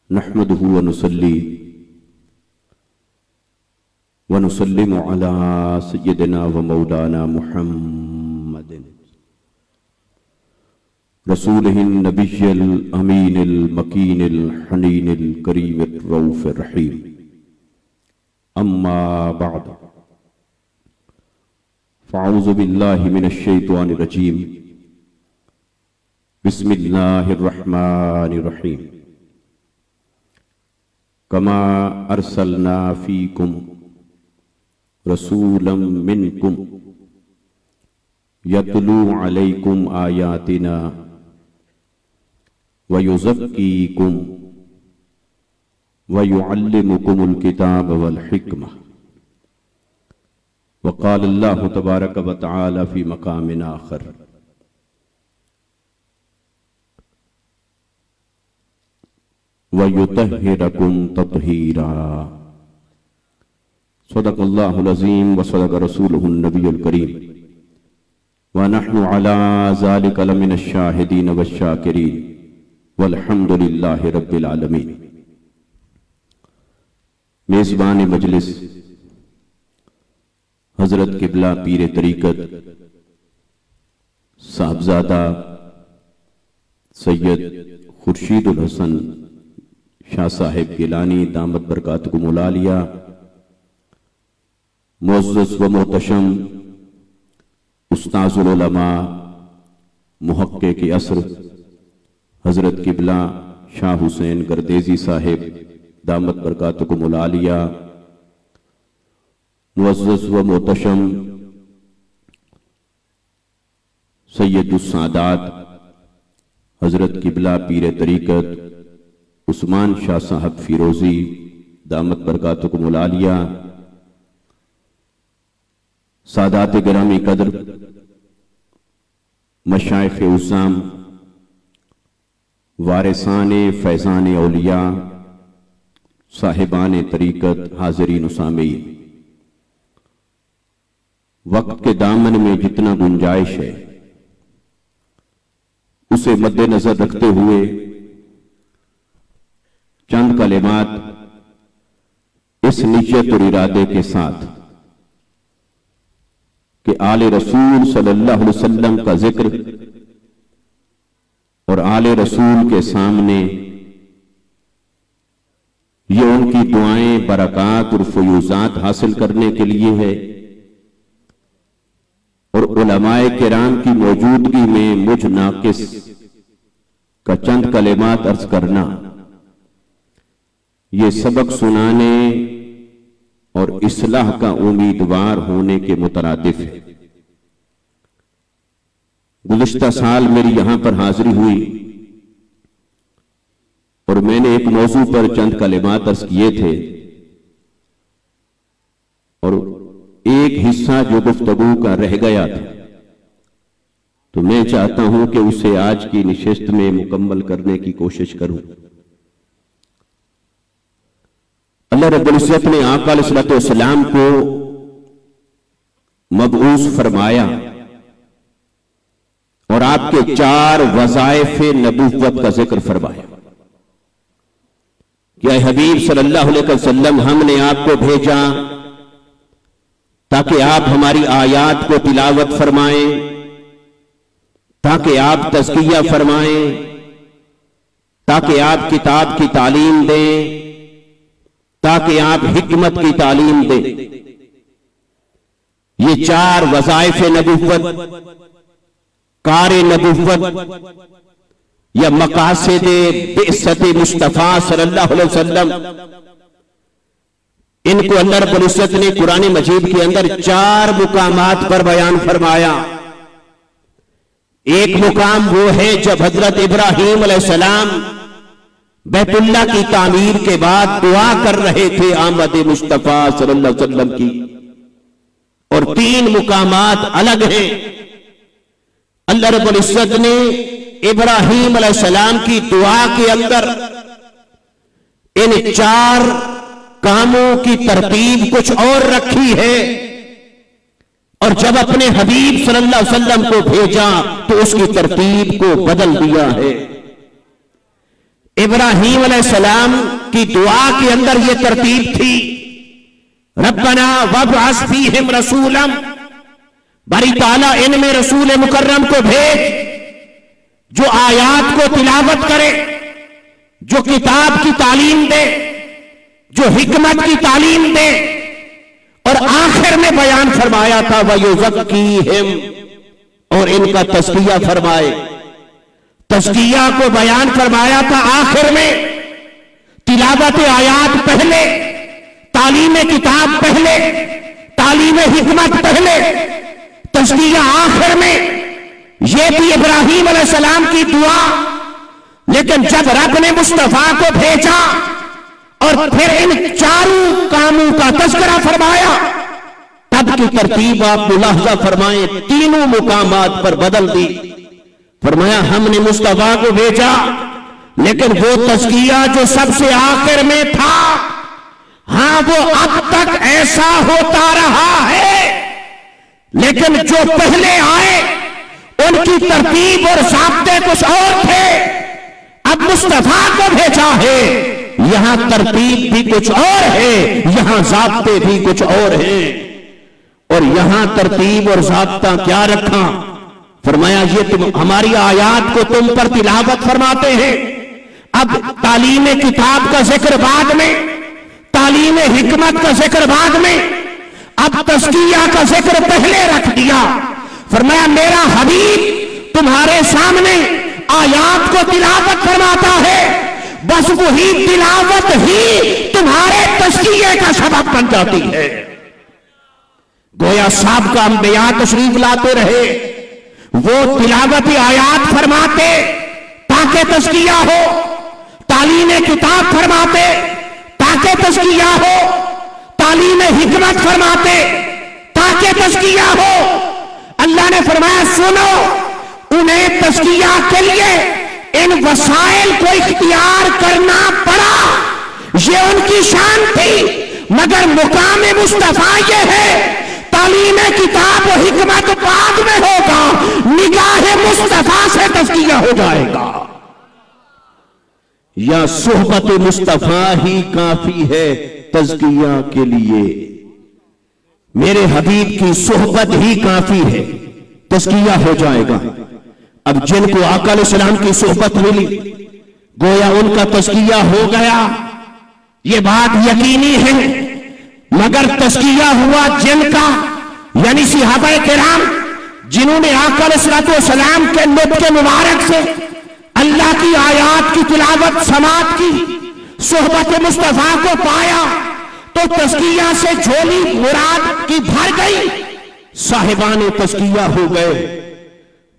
نحمده ونصلي ونسلم على سيدنا ومولانا محمد رسوله النبي الأمين المكين الحنين الكريم الرؤوف الرحيم. أما بعد، فأعوذ بالله من الشيطان الرجيم. بسم الله الرحمن الرحيم. كما أرسلنا فيكم رسولا منكم يتلو عليكم آياتنا ويزكيكم ويعلمكم الكتاب والحكمة. وقال الله تبارك وتعالى في مقام آخر: وَيُطَهِّرَكُمْ تَطْهِيرًا. صدق اللہ العظیم وصدق رسولہ النبی الکریم، وَنَحْنُ عَلَى ذَلِكَ لَمِنَ الشَّاهِدِينَ وَالشَّاكِرِينَ وَالْحَمْدُ لِلَّهِ رَبِّ الْعَالَمِينَ. میزبان مجلس حضرت قبلہ پیر طریقت صاحبزادہ سید خورشید الحسن شاہ صاحب گیلانی دامت برکاتکم العالیہ، معزز و محتشم استاذ العلماء محقق عصر حضرت قبلہ شاہ حسین گردیزی صاحب دامت برکاتکم العالیہ، معزز و محتشم سید السادات حضرت قبلہ پیر طریقت عثمان شاہ صاحب فیروزی دامت برکاتکم العالیہ، سادات گرامی قدر مشائخ عظام وارثان فیضان اولیاء صاحبان طریقت حاضرین و سامعین، وقت کے دامن میں جتنا گنجائش ہے اسے مد نظر رکھتے ہوئے چند کلمات اس نیت اور ارادے کے ساتھ کہ آل رسول صلی اللہ علیہ وسلم کا ذکر اور آل رسول کے سامنے یہ ان کی دعائیں برکات اور فیوزات حاصل کرنے کے لیے ہے، اور علماء کرام کی موجودگی میں مجھ ناقص کا چند کلمات عرض کرنا یہ سبق سنانے اور اصلاح کا امیدوار ہونے کے مترادف ہے۔ گزشتہ سال میری یہاں پر حاضری ہوئی اور میں نے ایک موضوع پر چند کلمات عرض کیے تھے، اور ایک حصہ جو گفتگو کا رہ گیا تھا تو میں چاہتا ہوں کہ اسے آج کی نشست میں مکمل کرنے کی کوشش کروں۔ اللہ رب العزت نے آقا علیہ السلام کو مبعوث فرمایا اور آپ کے 4 وظائف نبوت کا ذکر فرمایا کہ اے حبیب صلی اللہ علیہ وسلم، ہم نے آپ کو بھیجا تاکہ آپ ہماری آیات کو تلاوت فرمائیں، تاکہ آپ تزکیہ فرمائیں، تاکہ آپ کتاب کی تعلیم دیں، تاکہ آپ حکمت کی تعلیم دیں۔ یہ 4 وظائف نبوت، کار نبوت یا مقاصد بعثت مصطفیٰ صلی اللہ علیہ وسلم، ان کو اللہ رب العزت نے قرآن مجید کے اندر 4 مقامات پر بیان فرمایا۔ ایک مقام وہ ہے جب حضرت ابراہیم علیہ السلام بیت اللہ کی تعمیر کے بعد دعا کر رہے تھے آمد مصطفیٰ صلی اللہ علیہ وسلم کی، اور 3 مقامات الگ ہیں۔ اللہ رب العزت نے ابراہیم علیہ السلام کی دعا کے اندر ان 4 کاموں کی ترتیب کچھ اور رکھی ہے، اور جب اپنے حبیب صلی اللہ علیہ وسلم کو بھیجا تو اس کی ترتیب کو بدل دیا ہے۔ ابراہیم علیہ السلام کی دعا کے اندر یہ ترتیب تھی، ربنا وابعث فیہم رسولا، باری تعالیٰ ان میں رسول مکرم کو بھیج جو آیات کو تلاوت کرے، جو کتاب کی تعلیم دے، جو حکمت کی تعلیم دے، اور آخر میں بیان فرمایا تھا وَيُزَكِّيهِمْ، اور ان کا تزکیہ فرمائے۔ تزکیہ کو بیان فرمایا تھا آخر میں، تلاوت آیات پہلے، تعلیم کتاب پہلے، تعلیم حکمت پہلے، تزکیہ آخر میں۔ یہ بھی ابراہیم علیہ السلام کی دعا، لیکن جب رب نے مصطفیٰ کو بھیجا اور پھر ان چاروں کاموں کا تذکرہ فرمایا، تب کی ترتیب آپ ملاحظہ فرمائیں، تینوں مقامات پر بدل دی۔ فرمایا ہم نے مصطفیٰ کو بھیجا، لیکن وہ تزکیہ جو سب سے آخر میں تھا، ہاں وہ اب تک ایسا ہوتا رہا ہے، لیکن جو پہلے آئے ان کی ترتیب اور ضابطے کچھ اور تھے، اب مصطفیٰ کو بھیجا ہے، یہاں ترتیب بھی کچھ اور ہے، یہاں ضابطے بھی کچھ اور ہیں۔ اور یہاں ترتیب اور ضابطہ کیا رکھا؟ فرمایا یہ تم ہماری آیات کو تم پر تلاوت فرماتے ہیں، اب تعلیم کتاب کا ذکر بعد میں، تعلیم حکمت کا ذکر بعد میں، اب تزکیہ کا ذکر پہلے رکھ دیا۔ فرمایا میرا حبیب تمہارے سامنے آیات کو تلاوت فرماتا ہے، بس وہی تلاوت ہی تمہارے تزکیے کا سبب بن جاتی ہے۔ گویا سابقہ انبیاء تشریف لاتے رہے، وہ تلاوت آیات فرماتے تاکہ تزکیہ ہو، تعلیم کتاب فرماتے تاکہ تزکیہ ہو، تعلیم حکمت فرماتے تاکہ تزکیہ ہو۔ اللہ نے فرمایا سنو، انہیں تزکیہ کے لیے ان وسائل کو اختیار کرنا پڑا، یہ ان کی شان تھی، مگر مقام مصطفیٰ یہ ہے تعلیم کتاب و حکمت بعد میں ہوگا، نگاہ مصطفیٰ سے تزکیہ ہو جائے گا۔ یا صحبت مصطفیٰ ہی کافی ہے تزکیہ کے لیے، میرے حبیب کی صحبت ہی کافی ہے، تزکیہ ہو جائے گا۔ اب جن کو آقا علیہ السلام کی صحبت ملی، گویا ان کا تزکیہ ہو گیا، یہ بات یقینی ہے، مگر تزکیہ ہوا جن کا، یعنی صحابہ کرام جنہوں نے آقا علیہ السلام کے نطق مبارک سے اللہ کی آیات کی تلاوت سماعت کی، صحبت مصطفیٰ کو پایا، تو تزکیہ سے جھولی مراد کی بھر گئی، صاحبان تزکیہ ہو گئے۔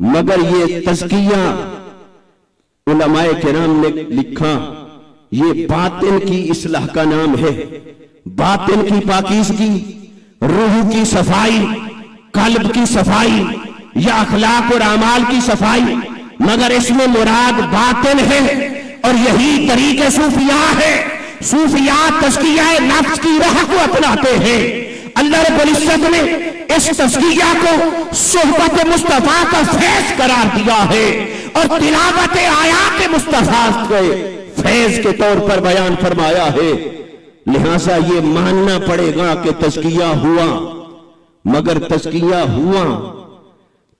مگر یہ تزکیہ علماء کرام نے لکھا یہ باطن کی اصلاح کا نام ہے، باطن کی پاکیزگی، روح کی صفائی، قلب کی صفائی یا اخلاق اور اعمال کی صفائی، مگر اس میں مراد باطن ہے، اور یہی طریقے صوفیاء ہے۔ صوفیاء تزکیہ نفس کی راہ کو اپناتے ہیں، اللہ رب العزت نے اس تزکیہ کو صحبت مصطفیٰ کا فیض قرار دیا ہے، اور تلاوت آیات مصطفیٰ کے فیض کے طور پر بیان فرمایا ہے۔ لہذا یہ ماننا پڑے گا کہ تزکیہ ہوا، مگر تزکیہ ہوا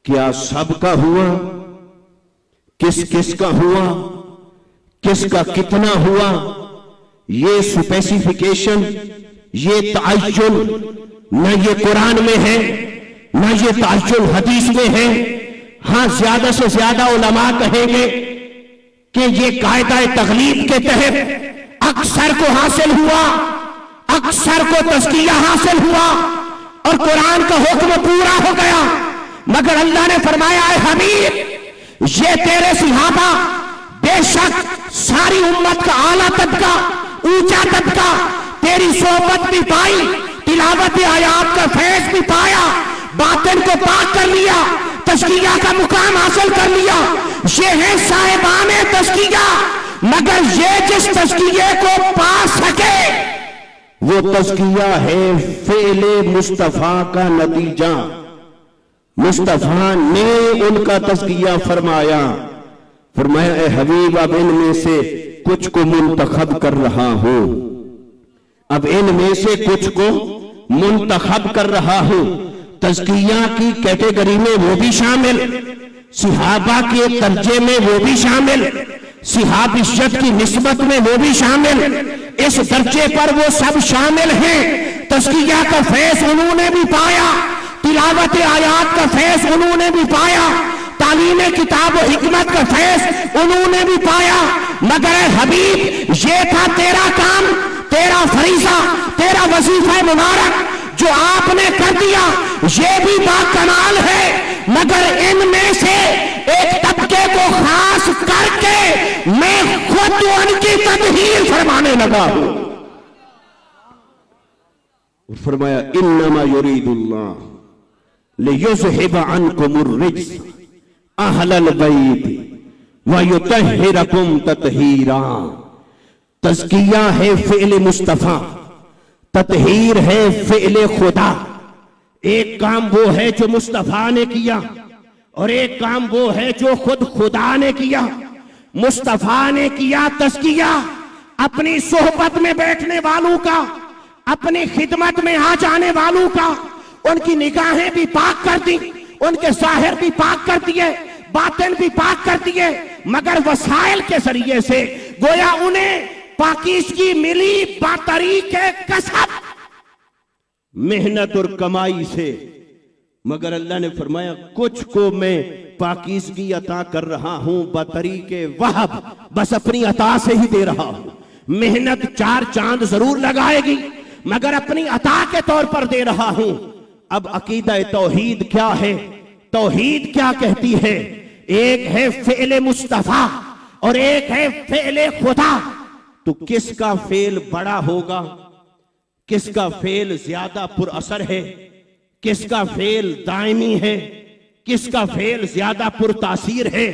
کیا سب کا ہوا؟ کس کس کا ہوا؟ کس کا کتنا ہوا؟ یہ سپیسیفیکیشن، یہ تعین نہ یہ قرآن میں ہے، نہ یہ تعین حدیث میں ہے۔ ہاں زیادہ سے زیادہ علماء کہیں گے کہ یہ قاعدہ تغلیب کے تحت اکثر کو حاصل ہوا، اکثر کو تزکیہ حاصل ہوا، اور قرآن کا حکم پورا ہو گیا۔ مگر اللہ نے فرمایا اے حبیب، یہ تیرے صحابہ بے شک ساری امت کا اعلیٰ طبقہ، اونچا طبقہ، تیری صحبت بھی پائی، تلاوت آیات کا فیض بھی پایا، باطن کو پاک کر لیا، تزکیہ کا مقام حاصل کر لیا، یہ ہے صاحبان تزکیہ۔ مگر یہ جس تزکیے کو پا سکے وہ تزکیہ ہے فعل مصطفیٰ کا نتیجہ، مصطفیٰ نے ان کا تزکیہ فرمایا۔ فرمایا اے حبیب اب ان میں سے کچھ کو منتخب کر رہا ہوں، اب ان میں سے کچھ کو منتخب کر رہا ہوں۔ تزکیہ کی کیٹیگری میں وہ بھی شامل، صحابہ کے درجے میں وہ بھی شامل، صحابیت کی نسبت میں وہ بھی شامل، اس درجے پر وہ سب شامل ہیں۔ تزکیہ کا فیض انہوں نے بھی پایا، تلاوت آیات کا فیض انہوں نے بھی پایا، تعلیم کتاب و حکمت کا فیض انہوں نے بھی پایا، مگر اے حبیب یہ تھا تیرا کام، تیرا فریضہ، تیرا وظیفہ مبارک جو آپ نے کر دیا، یہ بھی باکمال ہے، مگر ان میں سے ایک طبقے کو خاص کر کے میں خود ان کی تطہیر فرمانے لگا ہوں۔ فرمایا انما یرید اللہ لیذہب عنکم الرجس اہل البیت ویطہرکم تطہیرا۔ تزکیہ ہے فعل مصطفیٰ، تطہیر ہے فعل خدا۔ ایک کام وہ ہے جو مصطفیٰ نے کیا اور ایک کام وہ ہے جو خود خدا نے کیا۔ مصطفیٰ نے کیا تزکیہ اپنی صحبت میں بیٹھنے والوں کا، اپنی خدمت میں آ جانے والوں کا، ان کی نگاہیں بھی پاک کر دی، ان کے ظاہر بھی پاک کر دیے، باطن بھی پاک کر دیے، مگر وسائل کے ذریعے سے گویا انہیں پاکیزگی ملی باطریق کسب، محنت اور کمائی سے، مگر اللہ نے فرمایا کچھ کو میں پاکیزگی عطا کر رہا ہوں بطریق وہب، بس اپنی عطا سے ہی دے رہا ہوں۔ محنت چار چاند ضرور لگائے گی مگر اپنی عطا کے طور پر دے رہا ہوں۔ اب عقیدہ توحید کیا ہے؟ توحید کیا کہتی ہے؟ ایک ہے فعل مصطفیٰ اور ایک ہے فعل خدا۔ تو کس کا فعل بڑا ہوگا؟ کس کا فعل زیادہ پر اثر ہے؟ کس کا فعل دائمی ہے؟ کس کا فعل زیادہ پر تاثیر ہے؟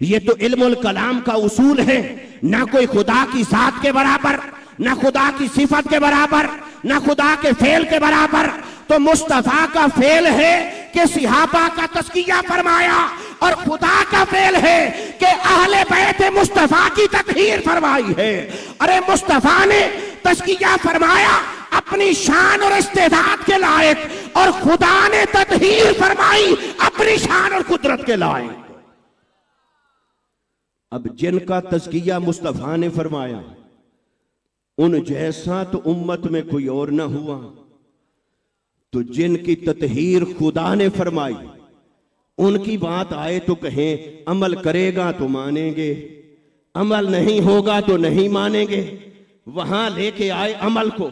یہ تو علم الکلام کا اصول ہے، نہ کوئی خدا کی ذات کے برابر، نہ خدا کی صفت کے برابر، نہ خدا کے فعل کے برابر۔ تو مصطفیٰ کا فعل ہے کہ صحابہ کا تزکیہ فرمایا، اور خدا کا فعل ہے کہ اہل بیت مصطفیٰ کی تطہیر فرمائی ہے۔ ارے مصطفیٰ نے تزکیہ فرمایا اپنی شان اور استعداد کے لائق، اور خدا نے تطہیر فرمائی اپنی شان اور قدرت کے لائق۔ اب جن کا تزکیہ مصطفیٰ نے فرمایا ان جیسا تو امت میں کوئی اور نہ ہوا، تو جن کی تطہیر خدا نے فرمائی ان کی بات آئے تو کہیں عمل کرے گا تو مانیں گے، عمل نہیں ہوگا تو نہیں مانیں گے۔ وہاں لے کے آئے عمل کو،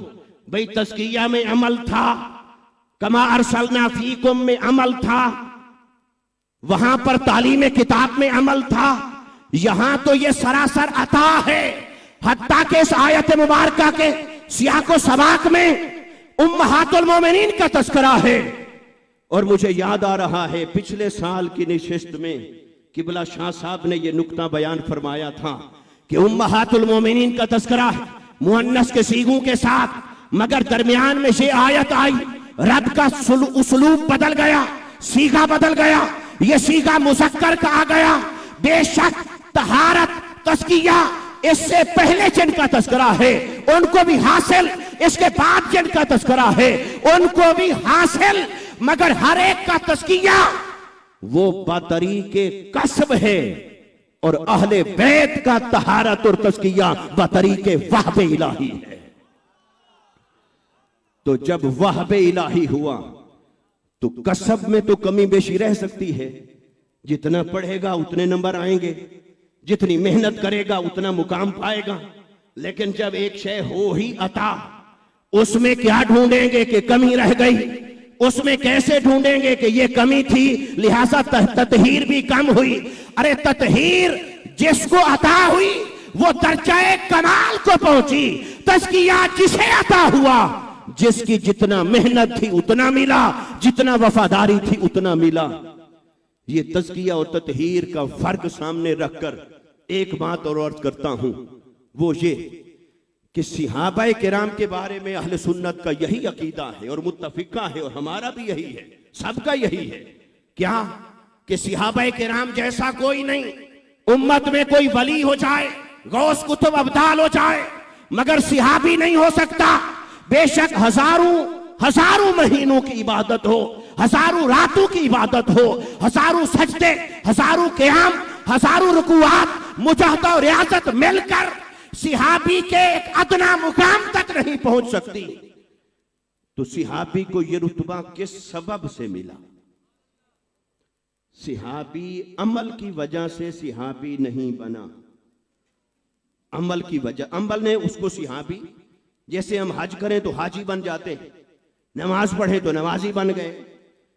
بھئی تزکیہ میں عمل تھا، کما ارسلنا فیکم میں عمل تھا، وہاں پر تعلیم کتاب میں عمل تھا، یہاں تو یہ سراسر عطا ہے۔ حتیٰ کہ اس آیت مبارکہ کے سیاق و سباق میں امہات المومنین کا تذکرہ ہے۔ اور مجھے یاد آ رہا ہے پچھلے سال کی نشست میں قبلہ شاہ صاحب نے یہ نکتہ بیان فرمایا تھا کہ امہات المومنین کا تذکرہ ہے مؤنث کے صیغوں کے ساتھ، مگر درمیان میں یہ آیت آئی، رب کا اسلوب بدل گیا، صیغہ بدل گیا، یہ صیغہ مذکر کا آ گیا۔ بے شک طہارت تزکیہ اس سے پہلے جن کا تذکرہ ہے ان کو بھی حاصل، اس کے بعد جن کا تذکرہ ہے ان کو بھی حاصل، مگر ہر ایک کا تزکیہ وہ بطریق کسب ہے، اور اہل بیت کا طہارت اور تزکیہ بطریق وہب الہی ہے۔ تو جب وہب الہی ہوا تو کسب میں تو کمی بیشی رہ سکتی ہے، جتنا پڑھے گا اتنے نمبر آئیں گے، جتنی محنت کرے گا اتنا مقام پائے گا، لیکن جب ایک شے ہو ہی عطا، اس میں کیا ڈھونڈیں گے کہ کمی رہ گئی، اس میں کیسے ڈھونڈیں گے کہ یہ کمی تھی لہٰذا تطہیر بھی کم ہوئی۔ ارے تطہیر جس کو عطا ہوئی وہ درجہ کمال کو پہنچی، تزکیہ جسے عطا ہوا، جس کی جتنا محنت تھی اتنا ملا، جتنا وفاداری تھی اتنا ملا۔ یہ تزکیہ اور تطہیر کا فرق سامنے رکھ کر ایک بات اور عرض کرتا ہوں، وہ یہ کہ صحابہ کرام کے بارے میں اہل سنت کا یہی عقیدہ ہے اور متفقہ ہے، اور ہمارا بھی یہی ہے، سب کا یہی ہے۔ کیا کہ صحابہ کرام جیسا کوئی نہیں، امت میں کوئی ولی ہو جائے غوث قطب ابدال ہو جائے مگر صحابی نہیں ہو سکتا. بے شک ہزاروں مہینوں کی عبادت ہو، ہزاروں راتوں کی عبادت ہو، ہزاروں سجدے، ہزاروں قیام، ہزاروں رکوعات، مجاہدہ اور ریاضت مل کر صحابی کے ایک ادنا مقام تک نہیں پہنچ سکتی. تو صحابی کو یہ رتبہ کس سبب سے ملا؟ صحابی عمل کی وجہ سے صحابی نہیں بنا. عمل کی وجہ، عمل نے اس کو صحابی، جیسے ہم حج کریں تو حاجی بن جاتے ہیں، نماز پڑھیں تو نمازی بن گئے،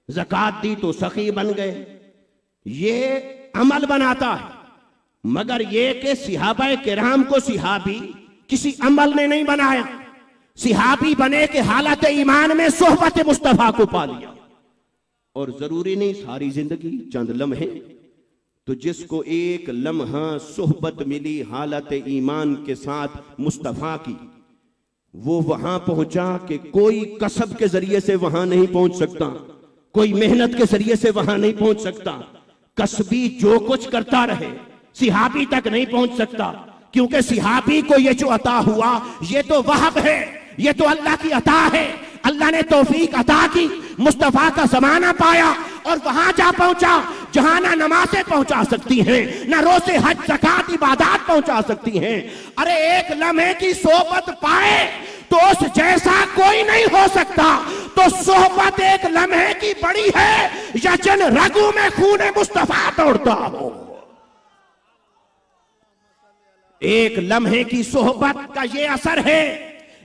زکوٰۃ دی تو سخی بن گئے. یہ عمل بناتا ہے. مگر یہ کہ صحابہ کرام کو صحابی کسی عمل نے نہیں بنایا. صحابی بنے کہ حالت ایمان میں صحبت مصطفیٰ کو پا لیا. اور ضروری نہیں ساری زندگی، چند لمحے. تو جس کو ایک لمحہ صحبت ملی حالت ایمان کے ساتھ مصطفیٰ کی، وہ وہاں پہنچا کہ کوئی کسب کے ذریعے سے وہاں نہیں پہنچ سکتا، کوئی محنت کے ذریعے سے وہاں نہیں پہنچ سکتا. کسبی جو کچھ کرتا رہے صحابی تک نہیں پہنچ سکتا. کیونکہ صحابی کو یہ جو عطا ہوا یہ تو وہب ہے، یہ تو اللہ کی عطا ہے. اللہ نے توفیق عطا کی، مصطفیٰ کا زمانہ پایا اور وہاں جا پہنچا جہاں نہ نمازیں پہنچا سکتی ہیں، نہ روزے حج زکوٰۃ عبادات پہنچا سکتی ہیں. ارے ایک لمحے کی صحبت پائے تو اس جیسا کوئی نہیں ہو سکتا. تو صحبت ایک لمحے کی بڑی ہے یا جن رگوں میں خون مصطفیٰ دوڑتا ہو. ایک لمحے کی صحبت کا یہ اثر ہے،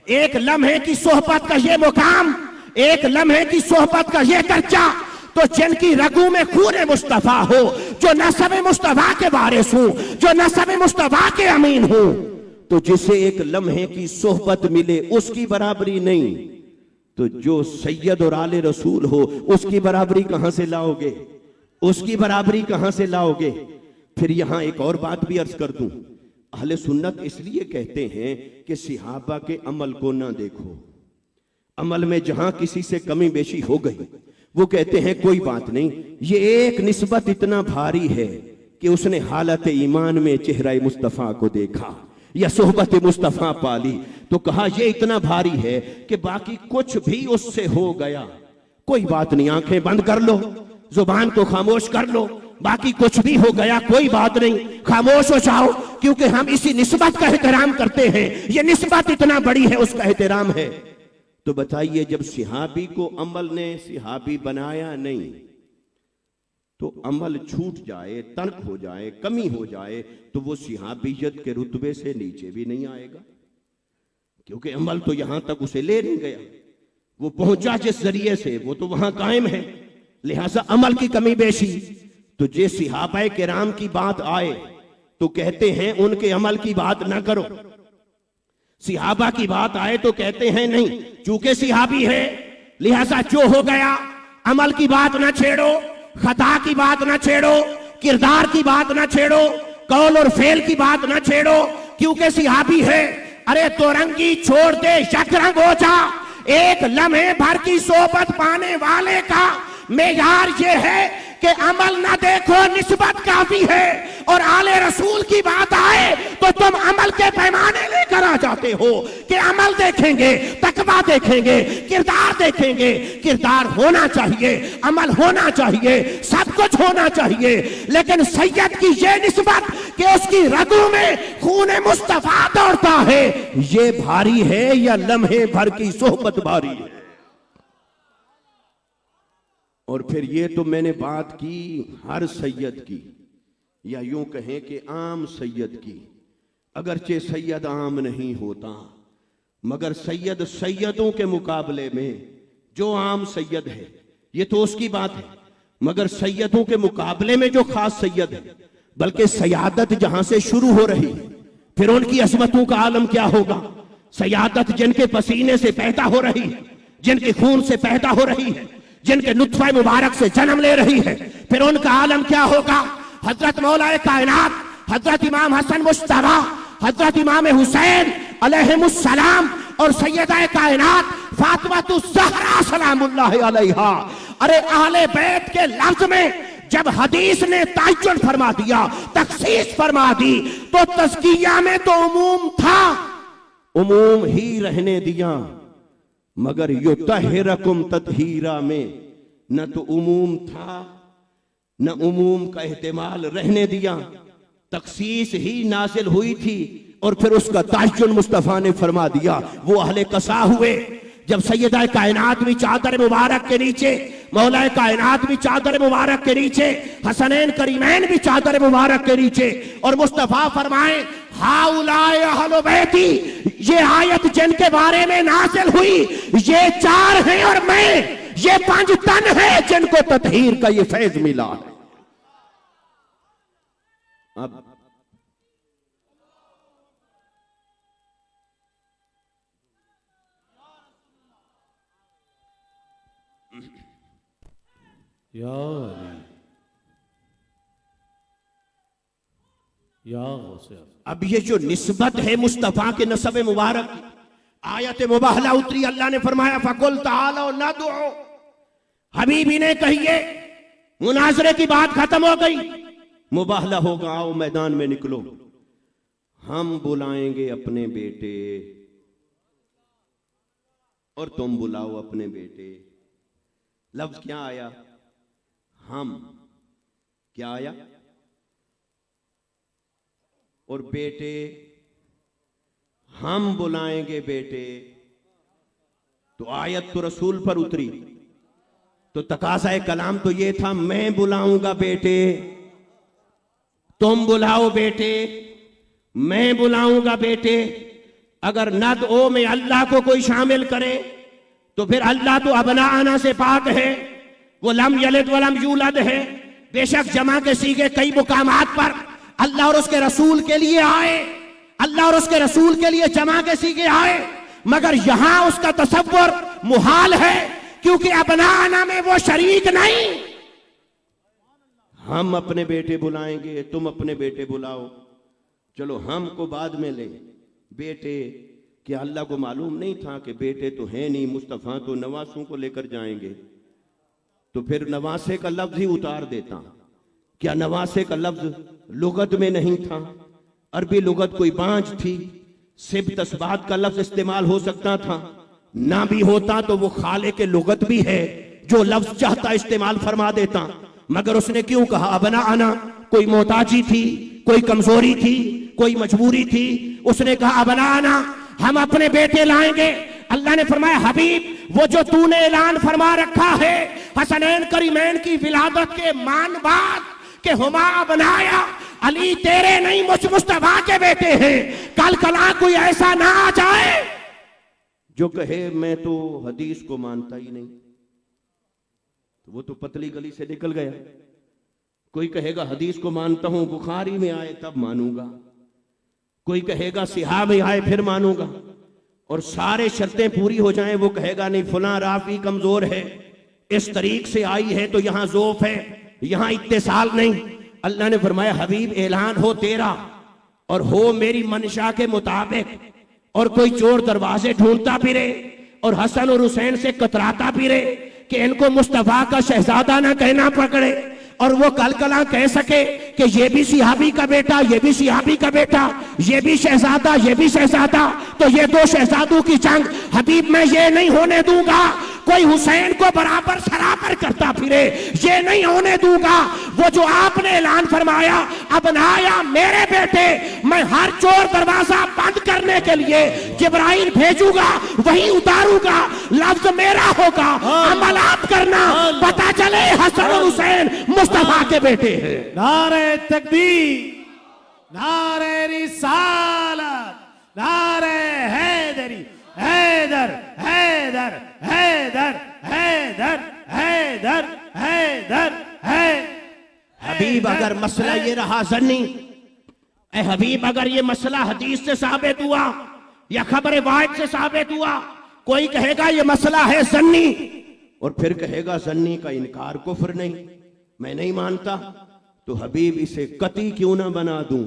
ایک لمحے کی صحبت کا یہ مقام، ایک لمحے کی صحبت کا یہ درجہ. تو جن کی رگوں میں خون مصطفیٰ ہو، جو نسب مصطفیٰ کے وارث ہوں، جو نسب مصطفیٰ کے امین ہوں، تو جسے ایک لمحے کی صحبت ملے اس کی برابری نہیں. تو جو سید اور آل رسول ہو اس کی برابری کہاں سے لاؤ گے؟ اس کی برابری کہاں سے لاؤ گے؟ پھر یہاں ایک اور بات بھی عرض کر دوں. اہل سنت اس لیے کہتے ہیں کہ صحابہ کے عمل کو نہ دیکھو. عمل میں جہاں کسی سے کمی بیشی ہو گئی وہ کہتے ہیں کوئی بات نہیں، یہ ایک نسبت اتنا بھاری ہے کہ اس نے حالت ایمان میں چہرہ مصطفیٰ کو دیکھا یا صحبت مصطفیٰ پالی. تو کہا یہ اتنا بھاری ہے کہ باقی کچھ بھی اس سے ہو گیا کوئی بات نہیں، آنکھیں بند کر لو، زبان کو خاموش کر لو، باقی کچھ بھی ہو گیا کوئی بات نہیں، خاموش ہو جاؤ، کیونکہ ہم اسی نسبت کا احترام کرتے ہیں. یہ نسبت اتنا بڑی ہے، اس کا احترام ہے. تو بتائیے جب صحابی کو عمل نے صحابی بنایا نہیں تو عمل چھوٹ جائے، ترک ہو جائے، کمی ہو جائے تو وہ صحابیت کے رتبے سے نیچے بھی نہیں آئے گا. کیونکہ عمل تو یہاں تک اسے لے نہیں گیا، وہ پہنچا جس ذریعے سے وہ تو وہاں قائم ہے. لہٰذا عمل کی کمی بیشی. تو جے صحابہ کرام کی بات آئے تو کہتے ہیں ان کے عمل کی بات نہ کرو. صحابہ کی بات آئے تو کہتے ہیں نہیں، چونکہ صحابی ہے لہذا جو ہو گیا عمل کی بات نہ چھیڑو، خطا کی بات نہ چھیڑو، کردار کی بات نہ چھیڑو، قول اور فعل کی بات نہ چھیڑو، کیونکہ صحابی ہے. ارے تو رنگی چھوڑ دے، یک رنگ ہو جا. ایک لمحے بھر کی صحبت پانے والے کا معیار یہ ہے کہ عمل نہ دیکھو، نسبت کافی ہے. اور آل رسول کی بات آئے تو تم عمل کے پیمانے لے کر آ جاتے ہو کہ عمل دیکھیں گے، تقویٰ دیکھیں گے، کردار دیکھیں گے. کردار ہونا چاہیے، عمل ہونا چاہیے، سب کچھ ہونا چاہیے. لیکن سید کی یہ نسبت کہ اس کی رگوں میں خون مصطفیٰ دوڑتا ہے، یہ بھاری ہے یا لمحے بھر کی صحبت بھاری ہے؟ اور پھر یہ تو میں نے بات کی ہر سید کی، یا یوں کہیں کہ عام سید کی. اگرچہ سید عام نہیں ہوتا مگر سید سیدوں کے مقابلے میں جو عام سید ہے یہ تو اس کی بات ہے، مگر سیدوں کے مقابلے میں جو خاص سید ہے، بلکہ سیادت جہاں سے شروع ہو رہی ہے پھر ان کی عظمتوں کا عالم کیا ہوگا. سیادت جن کے پسینے سے پیدا ہو رہی ہے، جن کے خون سے پیدا ہو رہی ہے، جن کے نطفہ مبارک سے جنم لے رہی ہے، پھر ان کا عالم کیا ہوگا. حضرت مولا کائنات، حضرت امام حسن مجتبی، حضرت امام حسین علیہم السلام اور سیدہ کائنات فاطمہ الزہرا سلام اللہ علیہا. ارے اہل بیت کے لفظ میں جب حدیث نے تعین فرما دیا، تخصیص فرما دی، تو تو تزکیہ میں تو عموم تھا، عموم ہی رہنے دیا، مگر یطہرکم تطہیرا میں نہ تو عموم تھا نہ عموم کا احتمال رہنے دیا، تخصیص ہی نازل ہوئی تھی، اور پھر اس کا تعین مصطفیٰ نے فرما دیا۔ وہ اہل قصا ہوئے جب سیدہ کائنات بھی چادر مبارک کے نیچے، مولا کائنات بھی چادر مبارک کے نیچے، حسنین کریمین بھی چادر مبارک کے نیچے، اور مصطفیٰ فرمائیں ہاؤلائے اہل بیتی، یہ آیت جن کے بارے میں نازل ہوئی یہ 4 ہیں اور میں، یہ 5 تن ہیں جن کو تطہیر کا یہ فیض ملا ہے۔ اب یا علی یا غوث، اب یہ جو نسبت ہے مصطفیٰ کے نسب مبارک کی، آیت مباہلہ اتری، اللہ نے فرمایا فَقُلْ تَعَالَوْا نَدْعُوا، حبیبی نے کہیے مناظرے کی بات ختم ہو گئی، مباہلہ ہوگا، آؤ میدان میں نکلو، ہم بلائیں گے اپنے بیٹے اور تم بلاؤ اپنے بیٹے۔ لفظ کیا آیا؟ ہم، کیا آیا؟ اور بیٹے، ہم بلائیں گے بیٹے، تو آیت تو رسول پر اتری، تو تقاضۂ کلام تو یہ تھا میں بلاؤں گا بیٹے، تم بلاؤ بیٹے، میں بلاؤں گا بیٹے۔ اگر ندعو میں اللہ کو کوئی شامل کرے تو پھر اللہ تو ابناءنا سے پاک ہے، وہ لم یلد ولم یولد ہے۔ بے شک جمع کے صیغے کئی مقامات پر اللہ اور اس کے رسول کے لیے آئے، اللہ اور اس کے رسول کے لیے جمع کے صیغے آئے، مگر یہاں اس کا تصور محال ہے، کیونکہ ابناءنا میں وہ شریک نہیں۔ ہم اپنے بیٹے بلائیں گے، تم اپنے بیٹے بلاؤ، چلو ہم کو بعد میں لیں، بیٹے کیا اللہ کو معلوم نہیں تھا کہ بیٹے تو ہیں نہیں، مصطفیٰ تو نواسوں کو لے کر جائیں گے، تو پھر نواسے کا لفظ ہی اتار دیتا۔ کیا نواسے کا لفظ لغت میں نہیں تھا؟ عربی لغت کوئی بانجھ تھی، سبت اسبات کا لفظ استعمال ہو سکتا تھا، نہ بھی ہوتا تو وہ خالق لغت بھی ہے، جو لفظ چاہتا استعمال فرما دیتا، مگر اس نے کیوں کہا ابناءنا؟ کوئی محتاجی تھی، کوئی کمزوری تھی، کوئی مجبوری تھی، اس نے کہا ابناءنا، ہم اپنے بیٹے لائیں گے۔ اللہ نے فرمایا حبیب وہ جو تو نے اعلان فرما رکھا ہے حسنین کریمین کی ولادت کے مان بعد کہ ہما ابنایا، علی تیرے نہیں مجھ مصطفیٰ کے بیٹے ہیں، کل کلا کوئی ایسا نہ آ جائے جو کہے میں تو حدیث کو مانتا ہی نہیں، وہ تو پتلی گلی سے نکل گیا۔ کوئی کہے گا حدیث کو مانتا ہوں، بخاری میں آئے تب مانوں گا، کوئی کہے گا صحیح میں آئے پھر مانوں گا، اور سارے شرطیں پوری ہو جائیں وہ کہے گا نہیں فلاں راوی کمزور ہے، اس طریق سے آئی ہے تو یہاں ضعف ہے، یہاں اتصال نہیں۔ اللہ نے فرمایا حبیب اعلان ہو تیرا اور ہو میری منشا کے مطابق، اور کوئی چور دروازے ڈھونڈتا پھرے اور حسن اور حسین سے کتراتا پھرے کہ ان کو مصطفیٰ کا شہزادہ نہ کہنا پکڑے، اور وہ کل کلا کہہ سکے کہ یہ بھی صحابی کا بیٹا، یہ بھی صحابی کا بیٹا، یہ بھی شہزادہ، یہ بھی شہزادہ، تو یہ دو شہزادوں کی جنگ حبیب میں یہ نہیں ہونے دوں گا۔ کوئی حسین کو برابر سرابر کرتا پھرے، یہ نہیں ہونے دوں گا۔ وہ جو آپ نے اعلان فرمایا ابنایا میرے بیٹے، میں ہر چور دروازہ بند کرنے کے لیے جبرائیل بھیجوں گا، وہی اتاروں گا، لفظ میرا ہوگا، عمل آپ کرنا، پتہ چلے حسن اور حسین مصطفیٰ کے بیٹے ہیں۔ نعرہ تکبیر، نعرہ رسالت، نعرہ حیدری، حیدر حیدر حیدر حیدر حیدر حیدر حیدر۔ حبیب اگر مسئلہ یہ رہا ظنی، اے حبیب اگر یہ مسئلہ حدیث سے ثابت ہوا یا خبر واحد سے ثابت ہوا، کوئی کہے گا یہ مسئلہ ہے ظنی، اور پھر کہے گا ظنی کا انکار کفر نہیں، میں نہیں مانتا، تو حبیب اسے قطعی کیوں نہ بنا دوں،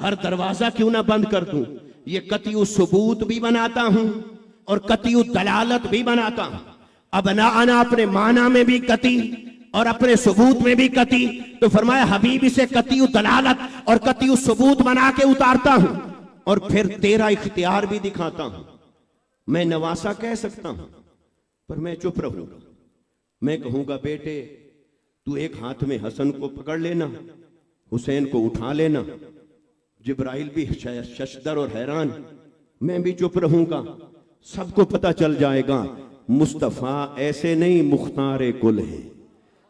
ہر دروازہ کیوں نہ بند کر دوں، یہ قطعی ثبوت بھی بناتا ہوں اور قطعی دلالت بھی بناتا ہوں۔ ابناءنا اپنے معنی میں بھی قطعی اور اپنے ثبوت میں بھی قطعی، تو فرمایا حبیب اسے قطعی دلالت اور قطعی ثبوت بنا کے اتارتا ہوں اور پھر تیرا اختیار بھی دکھاتا ہوں. میں نواسا کہہ سکتا ہوں پر میں چپ رہوں گا. میں کہوں گا بیٹے تو ایک ہاتھ میں حسن کو پکڑ لینا، حسین کو اٹھا لینا. جبرائیل بھی ششدر اور حیران، میں بھی چپ رہوں گا. سب کو پتہ چل جائے گا مصطفیٰ ایسے نہیں مختار کل ہے.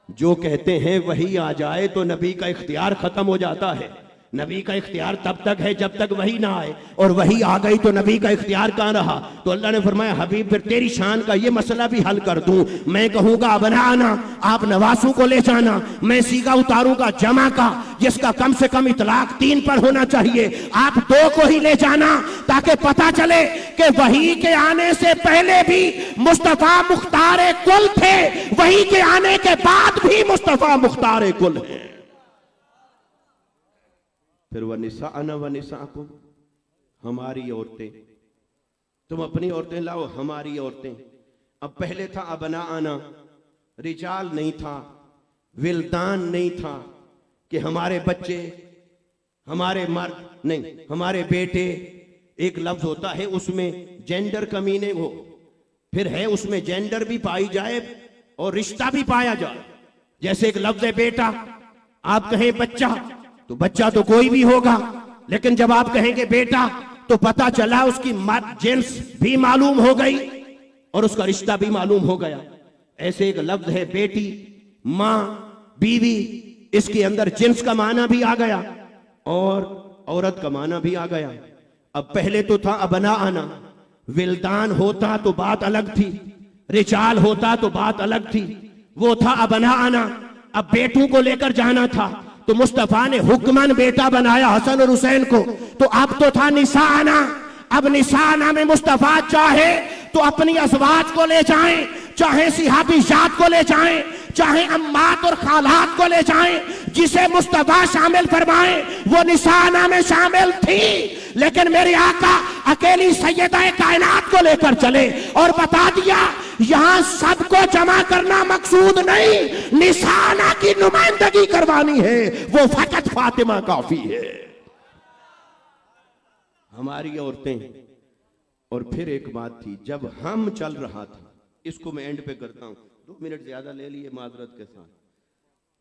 جو کہتے ہیں وہی آ جائے تو نبی کا اختیار ختم ہو جاتا ہے. نبی کا اختیار تب تک ہے جب تک وہی نہ آئے، اور وہی آ گئی تو نبی کا اختیار کہاں رہا؟ تو اللہ نے فرمایا حبیب پھر تیری شان کا یہ مسئلہ بھی حل کر دوں. میں کہوں گا بنانا، آپ نواسوں کو لے جانا. میں سیگا اتاروں گا جمع کا، جس کا کم سے کم اطلاق 3 پر ہونا چاہیے. آپ 2 کو ہی لے جانا تاکہ پتہ چلے کہ وحی کے آنے سے پہلے بھی مصطفیٰ مختار کل تھے، وحی کے آنے کے بعد بھی مصطفیٰ مختار کل ہیں. پھر وَنِسَاءَنَا وَنِسَاءَكُمْ، ہماری عورتیں، تم اپنی عورتیں لاؤ، ہماری عورتیں. اب پہلے تھا ابناءنا، رجال نہیں تھا، ولدان نہیں تھا کہ ہمارے بچے، ہمارے مرد نہیں، ہمارے بیٹے. ایک لفظ ہوتا ہے اس میں جینڈر کا میننگ ہو، پھر ہے اس میں جینڈر بھی پائی جائے اور رشتہ بھی پایا جائے. جیسے ایک لفظ ہے بیٹا، آپ کہیں بچہ تو بچہ تو کوئی بھی ہوگا، لیکن جب آپ کہیں گے بیٹا تو پتہ چلا اس کی جنس بھی معلوم ہو گئی اور اس کا رشتہ بھی معلوم ہو گیا. ایسے ایک لفظ ہے بیٹی، ماں، بیوی، اس کے اندر جنس کا معنی بھی آ گیا اور عورت کا معنی بھی آ گیا. اب پہلے تو تھا ابناءنا، ولدان ہوتا تو بات الگ تھی، رجال ہوتا تو بات الگ تھی. وہ تھا ابناءنا. اب بیٹوں کو لے کر جانا تھا تو مصطفیٰ نے حکمن بیٹا بنایا حسن اور حسین کو. تو اب تو تھا نساءنا. اب نساءنا میں مصطفیٰ چاہے تو اپنی ازواج کو لے جائیں، چاہے صحابیات کو لے جائیں، چاہے امات اور خالات کو لے جائیں، جسے مصطفیٰ شامل فرمائیں وہ نساءنا میں شامل تھی. لیکن میرے آقا اکیلی سیدہ کائنات کو لے کر چلے اور بتا دیا یہاں سب کو جمع کرنا مقصود نہیں، نساءنا کی نمائندگی کروانی ہے، وہ فقط فاطمہ کافی ہے. ہماری عورتیں. اور پھر ایک بات تھی جب ہم چل رہا تھا، اس کو میں اینڈ پہ کرتا ہوں، 2 منٹ زیادہ لے لیے معذرت کے ساتھ.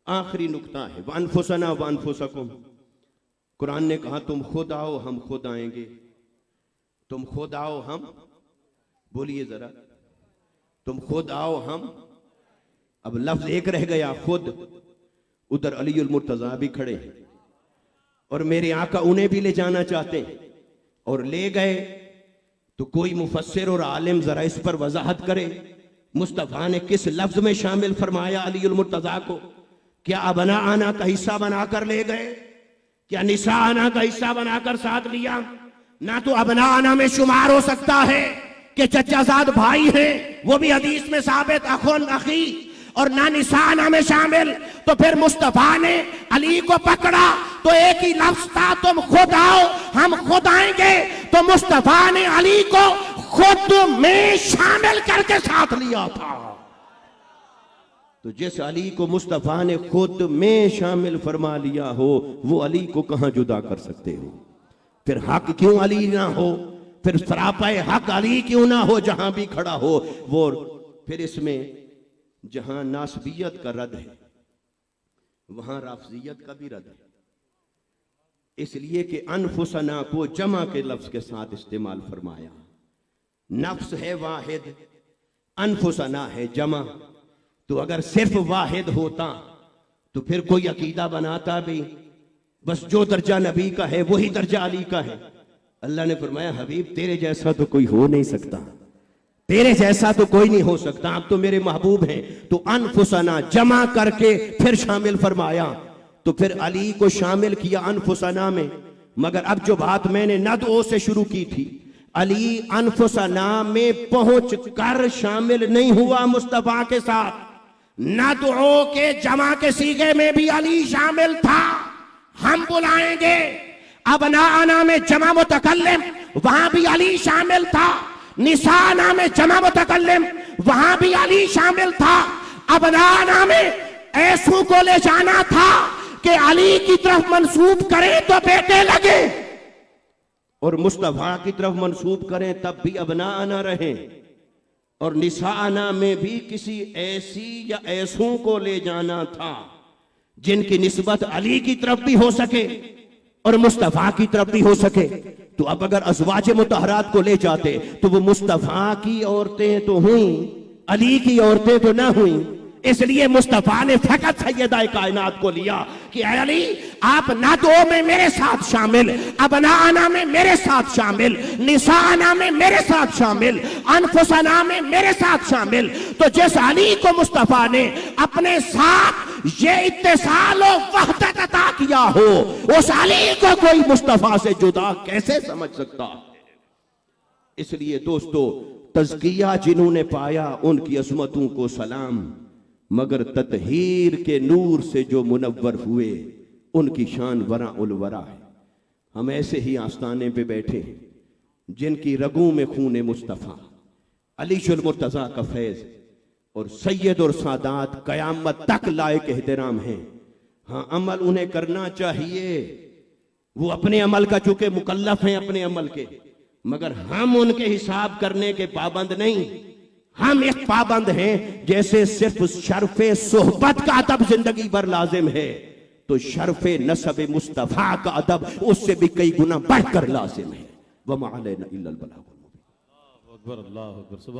آخری نقطہ ہے وَأَنفُسَنَا وَأَنفُسَكُمْ. قرآن نے کہا تم خود آؤ ہم خود آئیں گے. تم خود آؤ ہم، بولیے ذرا، تم خود آؤ ہم. اب لفظ ایک رہ گیا خود. ادھر علی المرتضیٰ بھی کھڑے ہیں اور میرے آقا انہیں بھی لے جانا چاہتے ہیں اور لے گئے. تو کوئی مفسر اور عالم ذرا اس پر وضاحت کرے مصطفیٰ نے کس لفظ میں شامل فرمایا علی المرتضیٰ کو؟ کیا ابناءنا کا حصہ بنا کر لے گئے؟ کیا نساءنا کا حصہ بنا کر ساتھ لیا؟ نہ تو ابناءنا میں شمار ہو سکتا ہے کہ چچا زاد بھائی ہیں، وہ بھی حدیث میں ثابت اخون اخی، اور نہ نساءنا میں شامل. تو پھر مصطفیٰ نے علی کو پکڑا تو ایک ہی لفظ تھا تم خود آؤ ہم خود آئیں گے. تو مصطفیٰ نے علی کو خود میں شامل کر کے ساتھ لیا تھا. تو جس علی کو مصطفیٰ نے خود میں شامل فرما لیا ہو وہ علی کو کہاں جدا کر سکتے ہو؟ پھر حق کیوں علی نہ ہو؟ پھر سراپائے حق علی کیوں نہ ہو جہاں بھی کھڑا ہو وہ؟ پھر اس میں جہاں ناسبیت کا رد ہے وہاں رافضیت کا بھی رد ہے. اس لیے کہ انفسنا کو جمع کے لفظ کے ساتھ استعمال فرمایا. نفس ہے واحد، انفسنا ہے جمع. تو اگر صرف واحد ہوتا تو پھر کوئی عقیدہ بناتا بھی بس جو درجہ نبی کا ہے وہی درجہ علی کا ہے. اللہ نے فرمایا حبیب تیرے جیسا تو کوئی ہو نہیں سکتا، تیرے جیسا تو کوئی نہیں ہو سکتا، آپ تو میرے محبوب ہیں. تو انفسنا جمع کر کے پھر شامل فرمایا. تو پھر علی کو شامل کیا انفسنا میں. مگر اب جو بات میں نے ندعو سے شروع کی تھی، علی انفسنا میں پہنچ کر شامل نہیں ہوا مصطفیٰ کے ساتھ. ندعو کے جمع کے صیغے میں بھی علی شامل تھا. ہم بلائیں گے. ابناءنا میں جمع متکلم وہاں بھی علی شامل تھا. نساءنا میں جمع متکلم وہاں بھی علی شامل تھا. ابناءنا میں ایسوں کو لے جانا تھا کہ علی کی طرف منسوب کریں تو بیٹے لگے، اور مصطفیٰ کی طرف منسوب کریں تب بھی ابناء نہ رہیں، اور نساءنا میں بھی کسی ایسی یا ایسوں کو لے جانا تھا جن کی نسبت علی کی طرف بھی ہو سکے اور مصطفیٰ کی طرف بھی ہو سکے۔ تو اب اگر ازواج مطہرات کو لے جاتے تو وہ مصطفیٰ کی عورتیں تو ہوئیں، علی کی عورتیں تو نہ ہوئیں، اس لیے مصطفیٰ نے فقط سیدہ کائنات کو لیا کہ اے علی آپ ندعو میں میرے ساتھ شامل، ابناءنا میں میرے ساتھ شامل، نساءنا میں میرے ساتھ شامل، انفسنا میں میرے ساتھ شامل۔ تو جس علی کو مصطفیٰ نے اپنے ساتھ یہ اتصال و وحدت عطا کیا ہو، اس علی کو کوئی مصطفیٰ سے جدا کیسے سمجھ سکتا ہے؟ اس لیے دوستو، تزکیہ جنہوں نے پایا ان کی عظمتوں کو سلام، مگر تطہیر کے نور سے جو منور ہوئے ان کی شان ورا الورا ہے۔ ہم ایسے ہی آستانے پہ بیٹھے جن کی رگوں میں خون مصطفیٰ، علی المرتضیٰ کا فیض اور سید اور سادات قیامت تک لائق احترام ہیں۔ ہاں عمل انہیں کرنا چاہیے، وہ اپنے عمل کا چونکہ مکلف ہیں اپنے عمل کے، مگر ہم ان کے حساب کرنے کے پابند نہیں۔ ہم ایک پابند ہیں جیسے صرف شرف صحبت کا ادب زندگی بھر لازم ہے، تو شرف نسب مصطفیٰ کا ادب اس سے بھی کئی گنا بڑھ کر لازم ہے۔ وَمَا عَلَيْنَا إِلَّا الْبَلَاغُ الْمُبِينُ۔ اللہ اکبر، اللہ اکبر، سبحان